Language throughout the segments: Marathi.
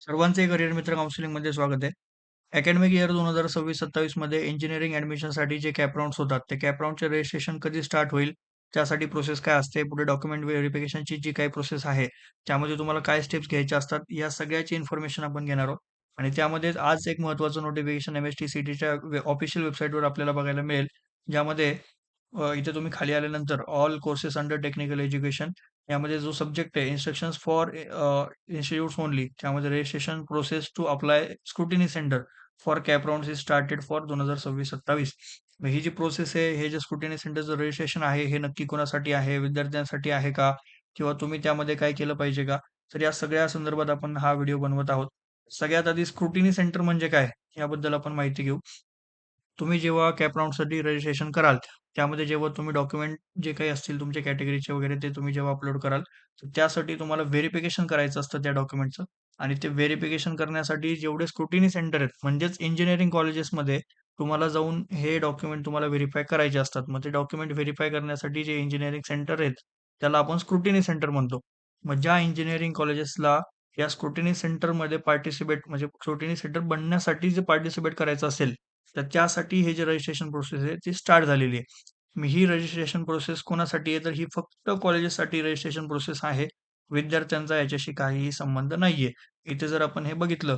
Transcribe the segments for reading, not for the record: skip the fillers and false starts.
सर्वांचे करिअर मित्र काउन्सिलिंगमध्ये स्वागत आहे. अकॅडमिक इयर 2026-27 मध्ये इंजिनिअरिंग ॲडमिशनसाठी जे कॅप राउंड्स होतात, ते कॅप राउंडचे रजिस्ट्रेशन कधी स्टार्ट होईल? त्यासाठी प्रोसेस काय असते? पुढे डॉक्युमेंट व्हेरिफिकेशनची जी काही प्रोसेस आहे, त्यामध्ये तुम्हाला काय स्टेप्स घ्यायच्या असतात, या सगळ्याची इन्फॉर्मेशन आपण घेणार आहोत. आणि त्यामध्येच आज एक महत्त्वाचं नोटिफिकेशन एम-एस-टी-सी-टीच्या ऑफिशियल वेबसाईटवर आपल्याला बघायला मिळेल. ज्यामध्ये इथे तुम्ही खाली आल्यानंतर all courses under technical education यामध्ये जो सब्जेक्ट आहे इन्स्ट्रक्शन्स फॉर इन्स्टिट्यूट्स ओन्ली त्यामध्ये registration process to apply scrutiny centre for CAP rounds is started for 2026-27. मग ही जी प्रोसेस आहे, हे जे स्क्रुटिनी सेंटरचं रजिस्ट्रेशन आहे, हे नक्की कोणासाठी आहे? विद्यार्थ्यांसाठी आहे का? किंवा तुम्ही त्यामध्ये काय केलं पाहिजे का? तर या सगळ्या संदर्भात आपण हा व्हिडिओ बनवत आहोत. सगळ्यात आधी स्क्रुटिनी सेंटर म्हणजे काय? याबद्दल आपण माहिती घेऊ. तुम्ही जेव्हा कॅप राउंडसाठी रजिस्ट्रेशन कराल, त्यामध्ये जेव्हा तुम्ही डॉक्युमेंट जे काही असतील तुमच्या कॅटेगरीचे वगैरे ते तुम्ही जेव्हा अपलोड कराल, तर त्यासाठी तुम्हाला व्हेरिफिकेशन करायचं असतं त्या डॉक्युमेंटचं आणि ते व्हेरिफिकेशन करण्यासाठी जेवढे स्क्रुटिनी सेंटर आहेत, म्हणजेच इंजिनिअरिंग कॉलेजेसमध्ये तुम्हाला जाऊन हे डॉक्युमेंट तुम्हाला व्हेरिफाय करायचे असतात. मग ते डॉक्युमेंट व्हेरिफाय करण्यासाठी जे इंजिनिअरिंग सेंटर आहेत, त्याला आपण स्क्रुटिनी सेंटर म्हणतो. मग ज्या इंजिनिअरिंग कॉलेजेसला या स्क्रुटिनी सेंटरमध्ये पार्टिसिपेट म्हणजे स्क्रुटिनी सेंटर बनण्यासाठी जे पार्टिसिपेट करायचं असेल, तर त्यासाठी हे जे रजिस्ट्रेशन प्रोसेस आहे ती स्टार्ट झालेली आहे. मग ही रजिस्ट्रेशन प्रोसेस कोणासाठी आहे? तर ही फक्त कॉलेजेससाठी रजिस्ट्रेशन प्रोसेस आहे. विद्यार्थ्यांचा याच्याशी काहीही संबंध नाहीये. इथे जर आपण हे बघितलं,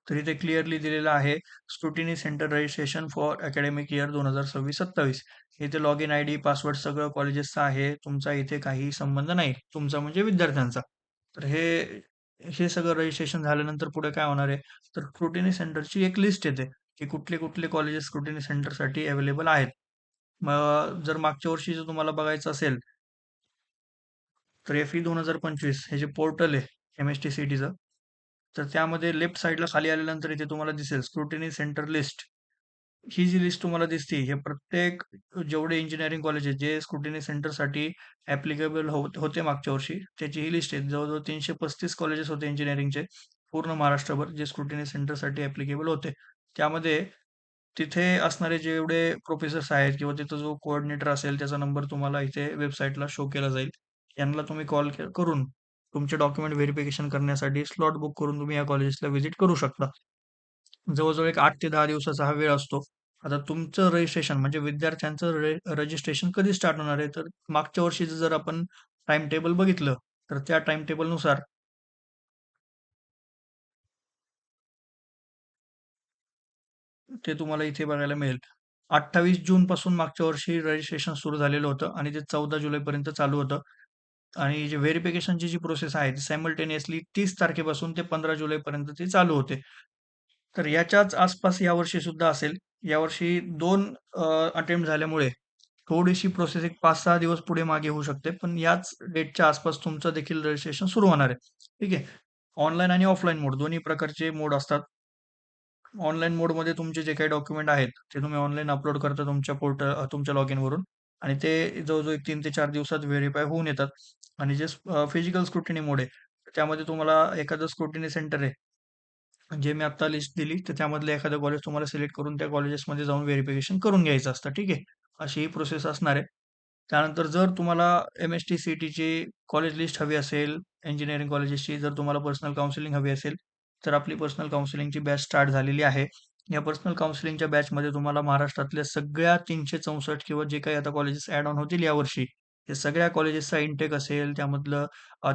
तर इथे क्लिअरली दिलेलं आहे, scrutiny centre registration for academic year 2026-27. इथे लॉगिन आयडी, पासवर्ड सगळं कॉलेजेसचं आहे. तुमचा इथे काहीही संबंध नाही. तुमचा म्हणजे विद्यार्थ्यांचा. तर हे हे सगळं रजिस्ट्रेशन झाल्यानंतर पुढे काय होणार आहे? तर स्क्रुटिनी सेंटरची एक लिस्ट येते, की कुठले-कुठले कॉलेजेस स्क्रुटिनी सेंटरसाठी अवेलेबल आहेत. मग जर मागच्या वर्षी जर तुम्हाला बघायचं असेल, तर एफ-ई 2025 हे जे पोर्टल आहे एम-एस-टी-सी-टीचं, तर त्यामध्ये लेफ्ट साइडला खाली आल्यानंतर इथे तुम्हाला दिसेल स्क्रुटिनी सेंटर लिस्ट. ही जी लिस्ट तुम्हाला दिसते, हे प्रत्येक जेवढे इंजिनिअरिंग कॉलेज आहेत, जे स्क्रुटिनी सेंटरसाठी ॲप्लिकेबल होते मागच्या वर्षी, त्याची ही लिस्ट आहे. जवळ-जवळ 335 कॉलेजेस होते इंजिनिअरिंगचे पूर्ण महाराष्ट्रभर, जे स्क्रुटिनी सेंटरसाठी ॲप्लिकेबल होते. त्यामध्ये तिथे असणारे जेवढे प्रोफेसर्स आहेत किंवा तिथं जो कोऑर्डिनेटर असेल, त्याचा नंबर तुम्हाला इथे वेबसाईटला शो केला जाईल. यांना तुम्ही कॉल करून तुमचे डॉक्युमेंट व्हेरिफिकेशन करण्यासाठी स्लॉट बुक करून तुम्ही या कॉलेजेसला व्हिजिट करू शकता. जवळ-जवळ एक 8 ते 10 दिवसाचा हा वेळ असतो. आता तुमचं रजिस्ट्रेशन म्हणजे विद्यार्थ्यांचं रजिस्ट्रेशन कधी स्टार्ट होणार आहे, तर मागच्या वर्षीचं जर आपण टाईम टेबल बघितलं, तर त्या टाईम टेबलनुसार ते तुम्हाला इथे बघायला मिळेल. 28 जूनपासून मागच्या वर्षी रजिस्ट्रेशन सुरू झालेलं होतं आणि ते 14 जुलैपर्यंत चालू होतं. आणि जे व्हेरिफिकेशनची जी प्रोसेस आहे, ती सायमल्टेनियसली 30 तारखेपासून ते 15 जुलैपर्यंत ती चालू होते. तर याच्याच आसपास यावर्षी सुद्धा असेल. यावर्षी 2 अटेम्प्ट झाल्यामुळे थोडीशी प्रोसेस एक 5-6 दिवस पुढे मागे होऊ शकते. पण याच डेटच्या आसपास तुमचं देखील रजिस्ट्रेशन सुरू होणार आहे. ठीक आहे. ऑनलाईन आणि ऑफलाईन मोड दोन्ही प्रकारचे मोड असतात. ऑनलाईन मोडमध्ये तुमचे जे काही डॉक्युमेंट आहेत, ते तुम्ही ऑनलाईन अपलोड करता तुमच्या तुमच्या लॉगिनवरून आणि ते जवळ-जवळ 1 3 ते 4 दिवसात व्हेरिफाय होऊन येतात. आणि जे फिजिकल स्क्रुटिनी मोड आहे, त्यामध्ये तुम्हाला एखादं स्क्रुटिनी सेंटर आहे, जे मी आत्ता लिस्ट दिली, तर त्यामधलं एखादं कॉलेज तुम्हाला सिलेक्ट करून त्या कॉलेजेसमध्ये जाऊन व्हेरिफिकेशन करून घ्यायचं असतं. ठीक आहे. अशी ही प्रोसेस असणार आहे. त्यानंतर जर तुम्हाला एम-एस-टी-सी-टीची कॉलेज लिस्ट हवी असेल, इंजिनिअरिंग कॉलेजेसची जर तुम्हाला पर्सनल काउन्सिलिंग हवी असेल, तर आपली पर्सनल काउन्सिलिंगची बॅच स्टार्ट झालेली आहे. या पर्सनल काउन्सिलिंगच्या बॅचमध्ये तुम्हाला महाराष्ट्रातल्या सगळ्या 364 किंवा जे काही आता कॉलेजेस ॲड ऑन होतील यावर्षी, ते सगळ्या कॉलेजेसचा इनटेक असेल, त्यामधलं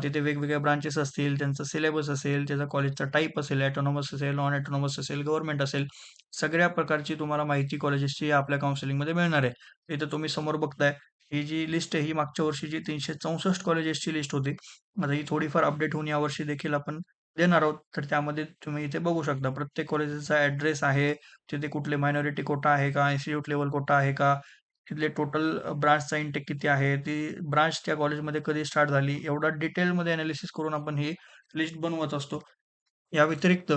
तिथे वेगवेगळ्या ब्रांचेस असतील, त्यांचा सिलेबस असेल, त्याचा कॉलेजचा टाइप असेल, ऑटोनॉमस असेल, नॉन ऑटोनॉमस असेल, गव्हर्नमेंट असेल, सगळ्या प्रकारची तुम्हाला माहिती कॉलेजेसची आपल्या काउन्सिलिंगमध्ये मिळणार आहे. इथं तुम्ही समोर बघताय, ही जी लिस्ट आहे, ही मागच्या वर्षीची 364 कॉलेजेसची लिस्ट होती. आता ही थोडीफार अपडेट होऊन यावर्षी देखील आपण देणार आहोत. तर त्यामध्ये तुम्ही इथे बघू शकता, प्रत्येक कॉलेजचा ॲड्रेस आहे, तिथे कुठले मायनॉरिटी कोटा आहे का, इन्स्टिट्यूट लेव्हल कोटा आहे का, तिथले टोटल ब्रांचचा इंटेक किती आहे, ती ब्रांच त्या कॉलेजमध्ये कधी स्टार्ट झाली, एवढा डिटेलमध्ये एनालिसिस करून आपण ही लिस्ट बनवत असतो. या व्यतिरिक्त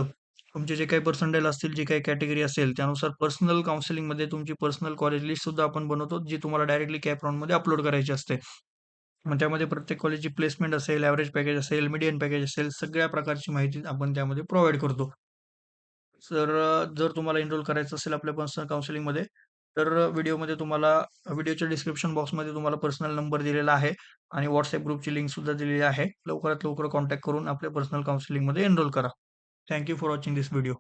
तुमचे जे काही पर्संटाइल असतील, जी काही कॅटेगरी असेल, त्यानुसार पर्सनल काउन्सिलिंगमध्ये तुमची पर्सनल कॉलेज लिस्ट सुद्धा आपण बनवतो, जी तुम्हाला डायरेक्टली कॅप राउंडमध्ये अपलोड करायची असते. मग त्यामध्ये प्रत्येक कॉलेजची प्लेसमेंट असेल, एव्हरेज पॅकेज असेल, मीडियन पॅकेज असेल, सगळ्या प्रकारची माहिती आपण त्यामध्ये प्रोव्हाईड करतो. जर तुम्हाला एनरोल करायचं असेल आपल्या पर्सनल काउन्सिलिंगमध्ये, तर व्हिडिओमध्ये तुम्हाला व्हिडिओच्या डिस्क्रिप्शन बॉक्समध्ये तुम्हाला पर्सनल नंबर दिलेला आहे आणि WhatsApp ग्रुपची लिंकसुद्धा दिलेली आहे. लवकरात लवकर कॉन्टॅक्ट करून आपल्या पर्सनल काउन्सिलिंगमध्ये एनरोल करा. Thank you for watching this video.